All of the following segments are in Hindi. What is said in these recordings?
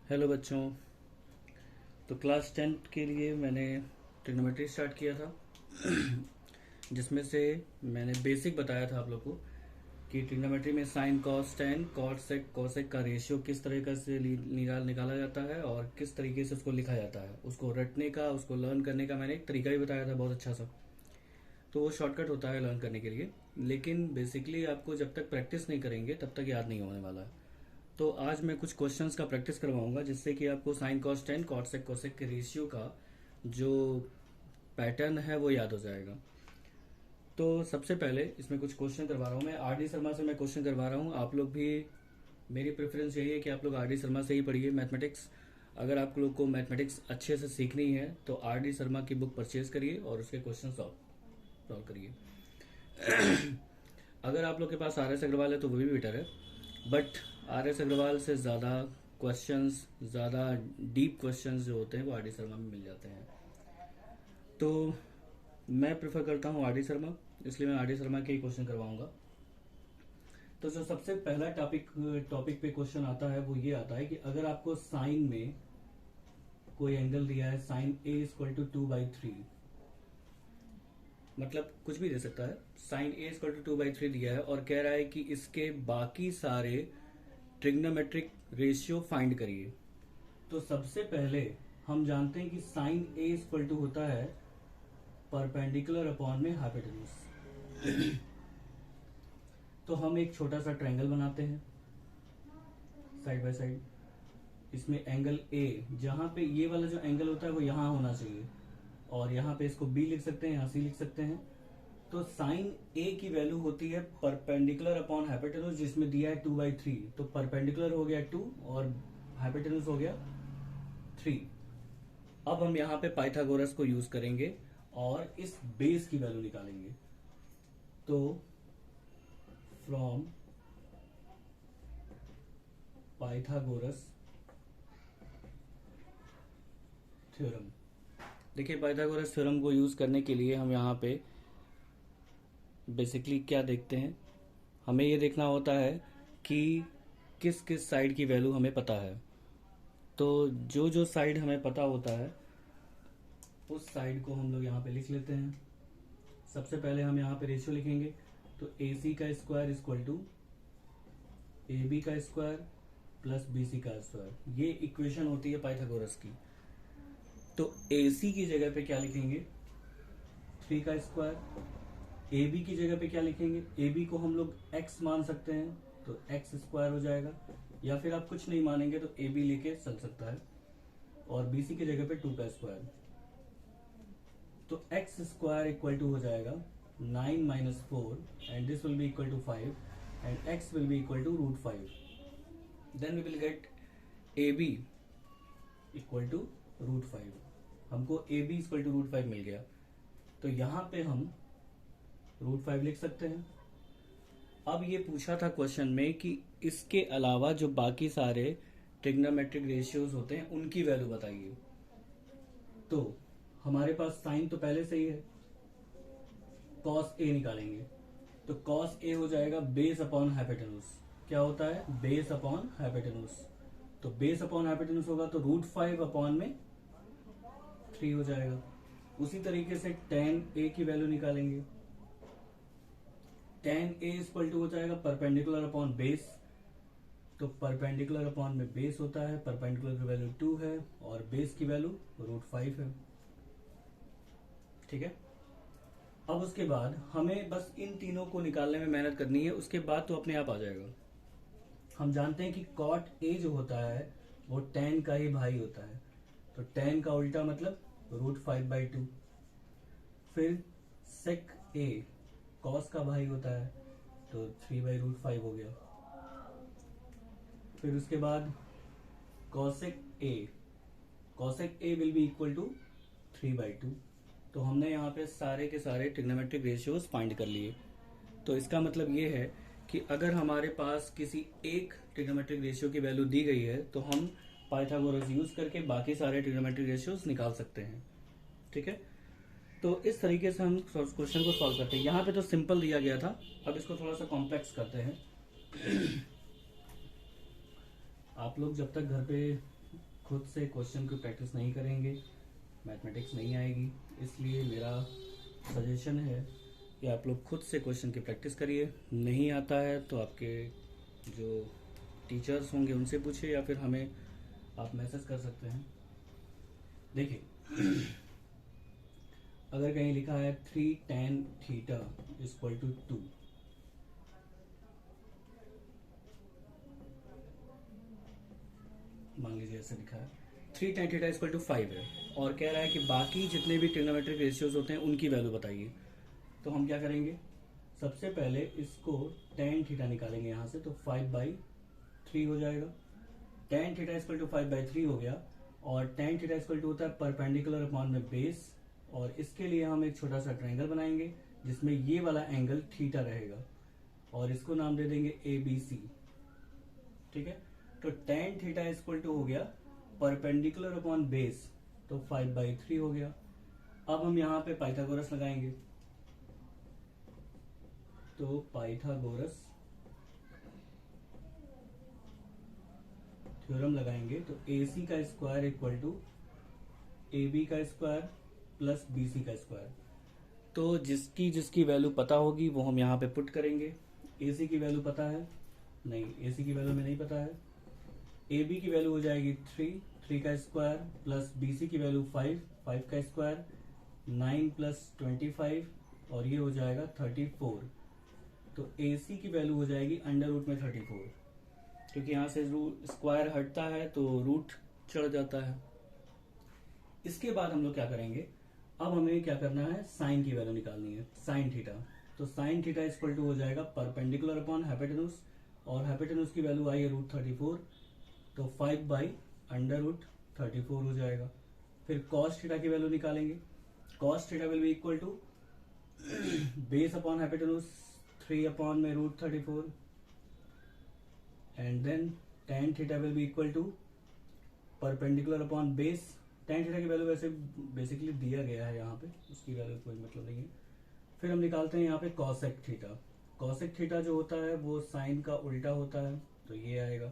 हेलो बच्चों। तो क्लास 10th के लिए मैंने ट्रिग्नोमेट्री स्टार्ट किया था जिसमें से मैंने बेसिक बताया था आप लोग को कि ट्रिग्नोमेट्री में sine cos tan cot sec cosec का रेशियो किस तरीके से निकाला जाता है और किस तरीके से उसको लिखा जाता है। उसको रटने का, उसको लर्न करने का मैंने एक तरीका भी बताया था बहुत अच्छा सा। तो वो शॉर्टकट होता है लर्न करने के लिए, लेकिन बेसिकली आपको जब तक प्रैक्टिस नहीं करेंगे तब तक याद नहीं होने वाला है। तो आज मैं कुछ क्वेश्चंस का प्रैक्टिस करवाऊंगा जिससे कि आपको sine cos tan cot sec cosec के रेशियो का जो पैटर्न है वो याद हो जाएगा। तो सबसे पहले इसमें कुछ क्वेश्चन करवा रहा हूँ मैं। आर डी शर्मा से मैं क्वेश्चन करवा रहा हूँ। आप लोग भी, मेरी प्रेफरेंस यही है कि आप लोग आर डी शर्मा से ही पढ़िए मैथमेटिक्स। अगर आप लोग को मैथमेटिक्स अच्छे से सीखनी है तो आर डी शर्मा की बुक परचेज करिए और उसके क्वेश्चन सॉल्व करिए। अगर आप लोग के पास आर एस अग्रवाल है तो वो भी बेटर है, बट आर एस अग्रवाल से ज़्यादा क्वेश्चंस, ज़्यादा डीप क्वेश्चंस जो होते हैं वो आर डी शर्मा में मिल जाते हैं। तो मैं प्रेफर करता हूँ आर डी शर्मा, इसलिए मैं आर डी शर्मा के ही क्वेश्चन करवाऊंगा। तो जो सबसे पहला टॉपिक पे क्वेश्चन आता है वो ये आता है कि अगर आपको साइन में कोई एंगल दिया है, साइन ए इक्वल टू 2/3, मतलब कुछ भी दे सकता है, साइन ए इक्वल टू 2/3 दिया है और कह रहा है कि इसके बाकी सारे ट्रिग्नोमेट्रिक रेशियो फाइंड करिए। तो सबसे पहले हम जानते हैं कि साइन ए इक्वल टू होता है परपेंडिकुलर अपॉन में हाइपोटेन्यूज। तो हम एक छोटा सा ट्रायंगल बनाते हैं साइड बाय साइड। इसमें एंगल ए, जहां पे ये वाला जो एंगल होता है वो यहां होना चाहिए और यहाँ पे इसको बी लिख सकते हैं, यहाँ सी लिख सकते हैं। तो साइन ए की वैल्यू होती है परपेंडिकुलर अपॉन हाइपोटेन्यूज, जिसमें दिया है 2/3। तो परपेंडिकुलर हो गया 2 और हाइपोटेन्यूज हो गया 3। अब हम यहाँ पे पाइथागोरस को यूज करेंगे और इस बेस की वैल्यू निकालेंगे। तो फ्रॉम पाइथागोरस थ्योरम, देखिए पाइथागोरस थ्योरम को यूज करने के लिए हम यहाँ पे बेसिकली क्या देखते हैं, हमें ये देखना होता है कि किस किस साइड की वैल्यू हमें पता है। तो जो जो साइड हमें पता होता है उस साइड को हम लोग यहाँ पे लिख लेते हैं। सबसे पहले हम यहाँ पे रेशियो लिखेंगे। तो ए सी का square equal to A B का स्क्वायर प्लस बी सी का स्क्वायर, ये इक्वेशन होती है पाइथागोरस की। तो ए सी की जगह पे क्या लिखेंगे, 3 का स्क्वायर। ए बी की जगह पे क्या लिखेंगे, ए बी को हम लोग x मान सकते हैं तो x स्क्वायर हो जाएगा, या फिर आप कुछ नहीं मानेंगे तो ए बी लेके चल सकता है। और बी सी की जगह पे 2 का स्क्वायर। तो x स्क्वायर इक्वल टू हो जाएगा 9 minus 4 and this will be equal to 5 and x will be equal to √5। Then we will get A B equal to √5। हमको ए बी इक्वल टू √5 मिल गया। तो यहां पे हम √5 लिख सकते हैं। अब ये पूछा था क्वेश्चन में कि इसके अलावा जो बाकी सारे ट्रिग्नोमेट्रिक रेशियोज होते हैं उनकी वैल्यू बताइए। तो हमारे पास साइन तो पहले से ही है, कॉस ए निकालेंगे। तो कॉस ए हो जाएगा बेस अपॉन हाइपोटेन्यूज। क्या होता है, बेस अपॉन हाइपोटेन्यूज। तो बेस अपॉन हाइपोटेन्यूज होगा तो √5 अपॉन में 3 हो जाएगा। उसी तरीके से tan ए की वैल्यू निकालेंगे। tan ए इक्वल टू हो जाएगा परपेंडिकुलर अपॉन बेस। तो परपेंडिकुलर अपॉन में बेस होता है, परपेंडिकुलर की वैल्यू 2 है और बेस की वैल्यू √5 है। ठीक है। अब उसके बाद हमें बस इन तीनों को निकालने में मेहनत करनी है, उसके बाद तो अपने आप आ जाएगा। हम जानते हैं कि कॉट ए जो होता है वो tan का ही भाई होता है। तो tan का उल्टा मतलब √5/2। फिर sec a cos का भाई होता है तो 3/√5 हो गया। फिर उसके बाद cosec a will be equal to 3/2। तो हमने यहाँ पे सारे के सारे ट्रिग्नोमेट्रिक रेशियोज फाइंड कर लिए। तो इसका मतलब ये है कि अगर हमारे पास किसी एक ट्रिग्नोमेट्रिक रेशियो की वैल्यू दी गई है तो हम पाइथागोरस यूज करके बाकी सारे ट्रिग्नोमेट्रिक रेशियोज निकाल सकते हैं। ठीक है। तो इस तरीके से हम क्वेश्चन को सॉल्व करते हैं। यहाँ पे तो सिंपल दिया गया था, अब इसको थोड़ा सा कॉम्प्लेक्स करते हैं। आप लोग जब तक घर पे खुद से क्वेश्चन की प्रैक्टिस नहीं करेंगे, मैथमेटिक्स नहीं आएगी। इसलिए मेरा सजेशन है कि आप लोग खुद से क्वेश्चन की प्रैक्टिस करिए। नहीं आता है तो आपके जो टीचर्स होंगे उनसे पूछिए, या फिर हमें आप मैसेज कर सकते हैं। देखिए, अगर कहीं लिखा है 3 tan थीटा इक्वल टू 2, मान लीजिए ऐसे लिखा है 3 tan थीटा इक्वल टू 5 है, और कह रहा है कि बाकी जितने भी ट्रिग्नोमेट्रिक रेशियोज होते हैं उनकी वैल्यू बताइए। तो हम क्या करेंगे, सबसे पहले इसको tan थीटा निकालेंगे यहाँ से, तो 5/3 हो जाएगा। tan थीटा इक्वल टू 5/3 हो गया, और tan थीटा इक्वल टू होता है परपेंडिकुलर अपॉन में बेस, और इसके लिए हम एक छोटा सा ट्रायंगल बनाएंगे जिसमें ये वाला एंगल थीटा रहेगा, और इसको नाम दे देंगे ABC। ठीक है, तो tan थीटा इक्वल टू हो गया परपेंडिकुलर अपॉन बेस, तो 5/3 हो गया। अब हम यहाँ पे पाइथागोरस लगाएंगे, तो पाइथागोरस थ्योरम लगाएंगे, तो AC का स्क्वायर इक्वल टू AB का स्क्वायर प्लस BC का स्क्वायर। तो जिसकी जिसकी वैल्यू पता होगी वो हम यहाँ पे पुट करेंगे। AC की वैल्यू पता है? नहीं, AC की वैल्यू में नहीं पता है। AB की वैल्यू हो जाएगी 3 का स्क्वायर प्लस BC की वैल्यू 5 का स्क्वायर, 9 प्लस 25, और ये हो जाएगा 34। तो AC की वैल्यू हो जाएगी अंडर रूट में 34, क्योंकि यहाँ से स्क्वायर हटता है तो रूट चढ़ जाता है। इसके बाद हम लोग क्या करेंगे, अब हमें क्या करना है, साइन की वैल्यू निकालनी है, साइन थीटा। तो साइन थीटा इक्वल टू हो जाएगा परपेंडिकुलर अपॉन हाइपोटेन्यूज, और हाइपोटेन्यूज की वैल्यू आई है √34, तो 5/√34 हो जाएगा। फिर कॉस थीटा की वैल्यू निकालेंगे, cos theta will be equal to base upon hypotenuse 3 upon में √34, and then tan theta will be equal to perpendicular upon base. tan theta की वैल्यू वैसे बेसिकली दिया गया है यहाँ पे, उसकी वैल्यू कोई मतलब नहीं है। फिर हम निकालते हैं यहाँ पे कॉसेक थीटा। कॉसेक थीटा जो होता है वो साइन का उल्टा होता है, तो ये आएगा।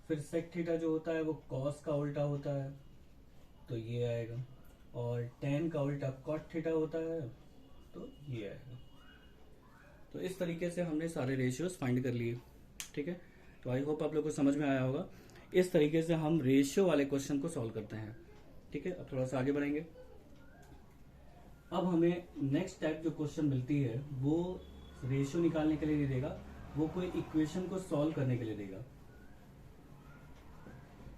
फिर सेक थीटा जो होता है वो कॉस का उल्टा होता है, तो ये आएगा। और tan का उल्टा कॉट थीटा होता है, तो ये आएगा। तो इस तरीके से हमने सारे रेशियोज फाइंड कर लिए। ठीक है, तो आई होप आप लोग को समझ में आया होगा। इस तरीके से हम रेशियो वाले क्वेश्चन को सॉल्व करते हैं। ठीक है, अब थोड़ा सा आगे बढ़ेंगे। अब हमें नेक्स्ट टाइप जो क्वेश्चन मिलती है वो रेशियो निकालने के लिए नहीं देगा, वो कोई इक्वेशन को सॉल्व करने के लिए देगा।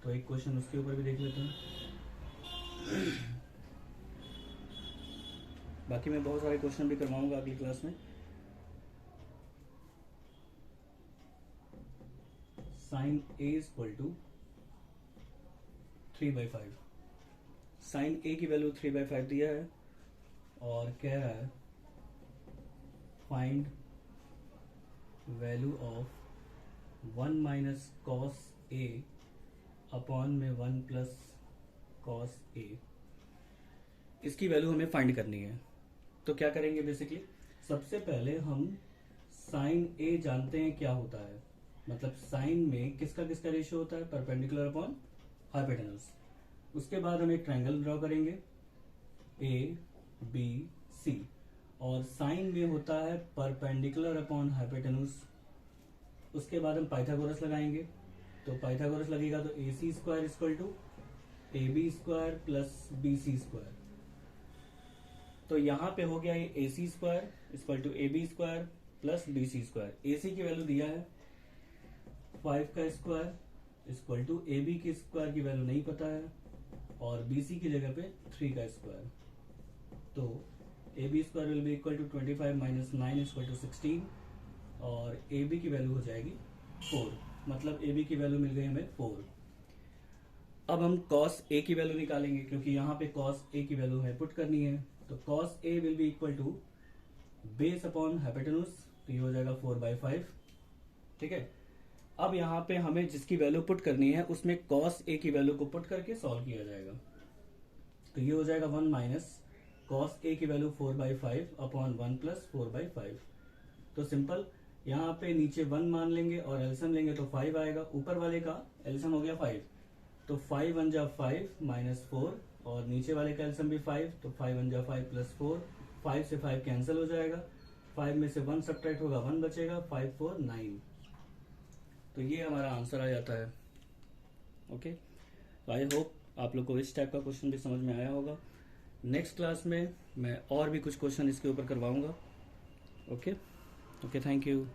तो एक क्वेश्चन उसके ऊपर भी देख लेते हैं। बाकी मैं बहुत सारे क्वेश्चन भी करवाऊंगा अगली क्लास में। Sine A equal to 3/5। Sine A की वैल्यू 3/5 दिया है, और कह रहा है find value of 1 minus cos A upon में 1 प्लस कॉस A। इसकी वैल्यू हमें फाइंड करनी है। तो क्या करेंगे, बेसिकली सबसे पहले हम साइन A जानते हैं क्या होता है, मतलब साइन में किसका किसका रेशियो होता है, परपेंडिकुलर अपॉन हाइपोटेन्यूज। उसके बाद हम एक ट्रायंगल ड्रॉ करेंगे ABC, और साइन में होता है परपेंडिकुलर अपॉन हाइपोटेन्यूज। उसके बाद हम पाइथागोरस लगाएंगे, तो पाइथागोरस लगेगा तो AC square equal to AB square plus BC square. तो यहाँ पे हो गया ये AC square equal to AB square plus BC square. AC की वैल्यू दिया है 5 का स्क्वायर इक्वल टू AB की स्क्वायर की वैल्यू नहीं पता है, और BC की जगह पे 3 का स्क्वायर। तो AB square will be equal to 25 minus 9 equal to 16, और AB की वैल्यू हो जाएगी 4, मतलब AB की वैल्यू मिल गई हमें 4। अब हम cos A की वैल्यू निकालेंगे, क्योंकि यहाँ पे cos A की वैल्यू हमें पुट करनी है। तो cos A will be equal to base upon hypotenuse, तो ये हो जाएगा 4/5। ठीक है, अब यहाँ पे हमें जिसकी वैल्यू पुट करनी है उसमें cos A की वैल्यू को पुट करके सॉल्व किया जाएगा। तो ये हो जाएगा 1 माइनस cos A की वैल्यू 4/5 अपॉन 1 प्लस 4/5। तो सिंपल, यहाँ पे नीचे 1 मान लेंगे और एलसीएम लेंगे तो 5 आएगा। ऊपर वाले का एलसीएम हो गया 5, तो 5 वन जा 5 माइनस 4, और नीचे वाले का एलसीएम भी 5, तो 5 वन जा 5 प्लस 4, 5 से 5 कैंसिल हो जाएगा, 5 में से 1 सब्ट्रैक्ट होगा, 1 बचेगा, 5 4 9। तो ये हमारा आंसर आ जाता है। ओके, आई होप आप लोग को इस टाइप का क्वेश्चन भी समझ में आया होगा। नेक्स्ट क्लास में मैं और भी कुछ क्वेश्चन इसके ऊपर करवाऊंगा। Okay, thank you.